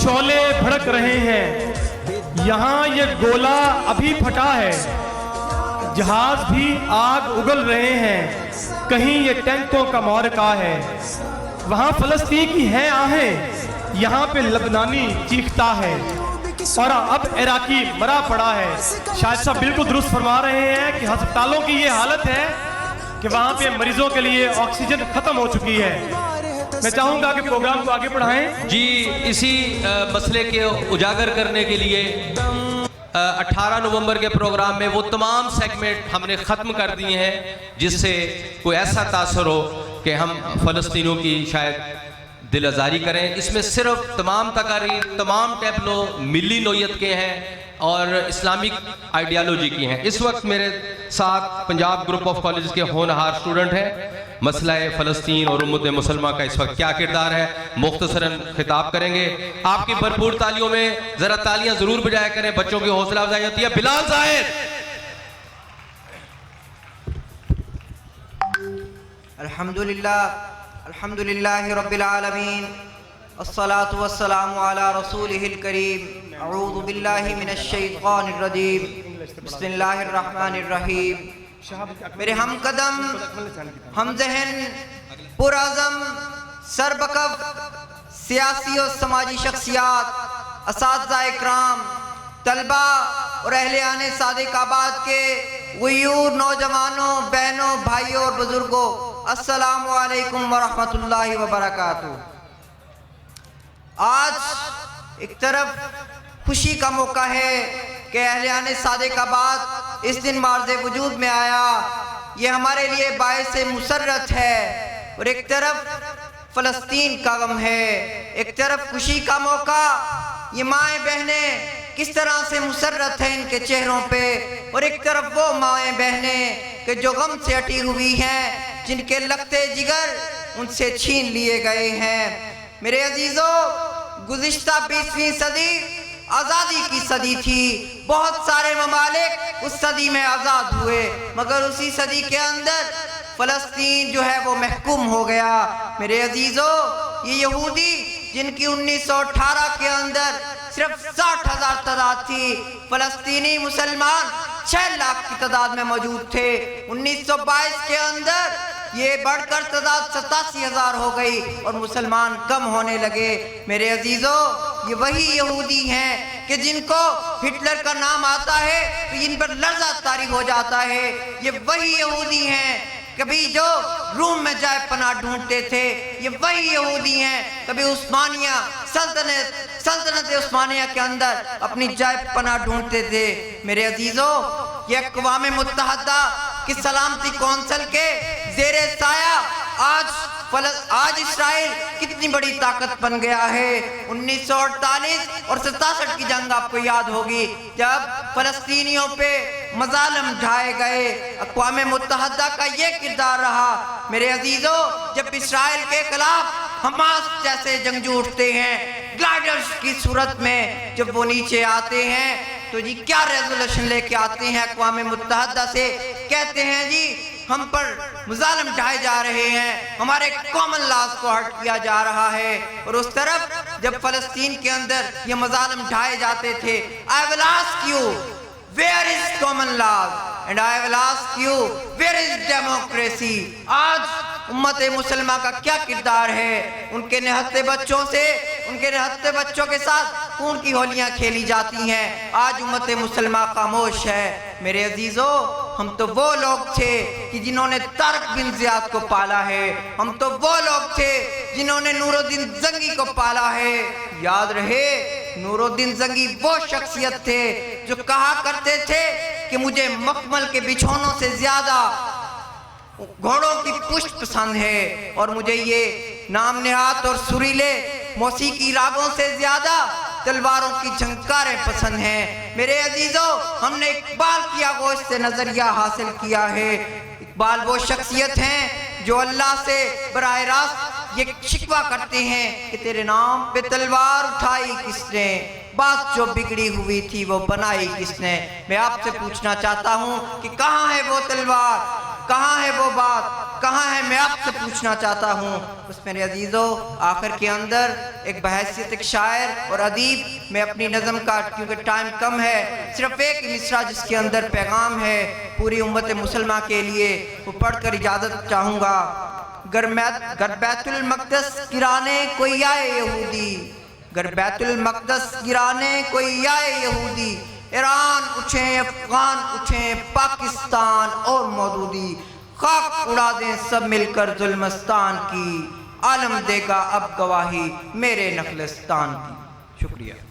शोले भड़क रहे हैं, यहाँ ये गोला अभी फटा है, जहाज भी आग उगल रहे हैं, कहीं ये टैंकों का मोरका है। वहाँ फलस्तीन की है आहें, यहाँ पे लबनानी चीखता है, और अब इराकी मरा पड़ा है। शायद साहब बिल्कुल दुरुस्त फरमा रहे हैं कि अस्पतालों की ये हालत है कि वहाँ पे मरीजों के लिए ऑक्सीजन खत्म हो चुकी है। मैं चाहूँगा कि प्रोग्राम को आगे बढ़ाएं। जी, इसी मसले के उजागर करने के लिए 18 नवंबर के प्रोग्राम में वो तमाम सेगमेंट हमने ख़त्म कर दिए हैं जिससे कोई ऐसा तासर हो कि हम फ़लस्तीनियों की शायद दिल आज़ारी करें। इसमें सिर्फ तमाम तकारीर, तमाम टैबलो मिली नोयत के हैं और इस्लामिक आइडियालॉजी की हैं। इस वक्त मेरे साथ पंजाब ग्रुप ऑफ कॉलेज के होनहार स्टूडेंट हैं। मसला फ़लस्तीन और उम्मत मुसलमा का इस वक्त क्या किरदार है, मुख्तसरन खिताब करेंगे। आपकी भरपूर तालियों में ज़रा तालियां ज़रूर बजाया करें, बच्चों की हौसला अफजाई होती है। बिलाल ज़ाहिर। अल्हम्दुलिल्लाह रब्बिल आलमीन, अस्सलातु वस्सलामु अला रसूलिहिल करीम, अऊज़ु बिल्लाहि मिनश शैतानिर रजीम, बिस्मिल्लाहिर रहमानिर रहीम। मेरे हमकदम, हमज़हन, पुरअज़म, सरबकफ सियासी और समाजी शख्सियात, असातिज़ा इकराम, तलबा और अहले आने सादिक़ाबाद के ग़ुयूर नौजवानों, बहनों, भाइयों और बुज़ुर्गों, अस्सलामु अलैकुम वरहमतुल्लाहि वबरकातुहू। आज एक तरफ खुशी का मौका है कि अहले आने सादिक़ाबाद इस दिन मार्ज़े वजूद में आया, ये हमारे लिए बाइसे मुसर्रत है। और एक तरफ फ़लस्तीन का गम है, एक तरफ खुशी का मौका। ये माएँ बहनें किस तरह से मुसर्रत हैं इनके चेहरों पे, और एक तरफ वो माएँ बहनें कि जो गम से अटी हुई हैं, जिनके लगते जिगर उनसे छीन लिए गए हैं। मेरे अजीज़ों, गुज़िश्ता 20वीं सदी आज़ादी की सदी थी। बहुत सारे ममालिक उस सदी में आज़ाद हुए, मगर उसी सदी के अंदर फ़लस्तीन जो है वो महकूम हो गया। मेरे अजीज़ों, ये यहूदी जिनकी 1918 के अंदर सिर्फ 60,000 तादाद थी, फ़लस्तीनी मुसलमान 6 लाख की तादाद में मौजूद थे। 1922 के अंदर ये बढ़कर तादाद 87,000 हो गई और मुसलमान कम होने लगे। मेरे अजीज़ों, ये वही यहूदी हैं कि जिनको हिटलर का नाम आता है तो इन पर लर्ज़ा तारी हो जाता है। ये वही यहूदी हैं कभी जो रूम में जाए पनाह ढूंढते थे। ये वही यहूदी हैं कभी उस्मानिया सल्तनत उस्मानिया के अंदर अपनी जाए पनाह ढूंढते थे। मेरे अजीज़ों, ये अक़वाम मुत्तहदा की सलामती कौंसिल के ज़ेरे साया आज इस्राइल कितनी बड़ी ताकत बन गया है। 1948 और 67 की जंग आपको याद होगी, जब फ़लस्तीनियों पे मज़ालिम ढाए गए। अक़वाम मुत्तहदा का ये किरदार रहा। मेरे अजीज़ों, जब इस्राइल के खिलाफ हमास जैसे जंगजू उठते हैं ग्लाइडर्स की सूरत में, जब वो नीचे आते हैं तो जी क्या रेजोल्यूशन लेके आते हैं अक़वाम मुत्तहदा से, कहते हैं जी हम पर मुज़ालिम ढाए जा रहे हैं, हमारे कॉमन लॉज को हर्ट किया जा रहा है। और उस तरफ जब फ़लस्तीन के अंदर ये मुज़ालिम ढाए जाते थे, I will ask you where is common laws and I will ask you where is democracy. आज उम्मत मुसलमा का क्या किरदार है? उनके निहत्ते बच्चों से, उनके निहत्ते बच्चों के साथ खून की होलियां खेली जाती हैं। आज उम्मत मुसलमा खामोश है। मेरे अजीजों, हम तो वो लोग थे कि जिन्होंने तारक बिन ज़ियाद को पाला है। हम तो वो लोग थे जिन्होंने नूरुद्दीन ज़ंगी को पाला है। याद रहे, नूरुद्दीन ज़ंगी वो शख्सियत थे जो कहा करते थे कि मुझे मखमल के बिछौनों से ज्यादा घोड़ों की पुष्ट पसंद है, और मुझे ये नाम निहात और सुरीले मौसीकी रागों से ज्यादा तलवारों की झंकारें पसंद हैं। मेरे अजीजों, हमने इकबाल की आगोश से नजरिया हासिल किया है। इकबाल वो शख्सियत हैं जो अल्लाह से बराह रास्त ये शिकवा करते हैं कि तेरे नाम पे तलवार उठाई किसने, बात जो बिगड़ी हुई थी वो बनाई किसने। मैं आपसे पूछना चाहता हूँ कि कहाँ है वो तलवार, कहाँ है वो बात کہاں ہے میں آپ سے پوچھنا چاہتا ہوں۔ اس میرے عزیزو آخر کے اندر ایک بحیثیت ایک شاعر اور ادیب میں اپنی نظم کا کیونکہ ٹائم کم ہے صرف ایک مصرع جس کے اندر پیغام ہے پوری امت مسلمہ کے لیے وہ پڑھ کر اجازت چاہوں گا۔ گر بیت المقدس گرانے کوئی آئے یہودی، گر بیت المقدس گرانے کوئی آئے یہودی، ایران اٹھیں افغان اٹھیں پاکستان اور مودودی، خاک اڑا دیں سب مل کر ظلمستان کی، عالم دے گا اب گواہی میرے نخلستان کی۔ شکریہ۔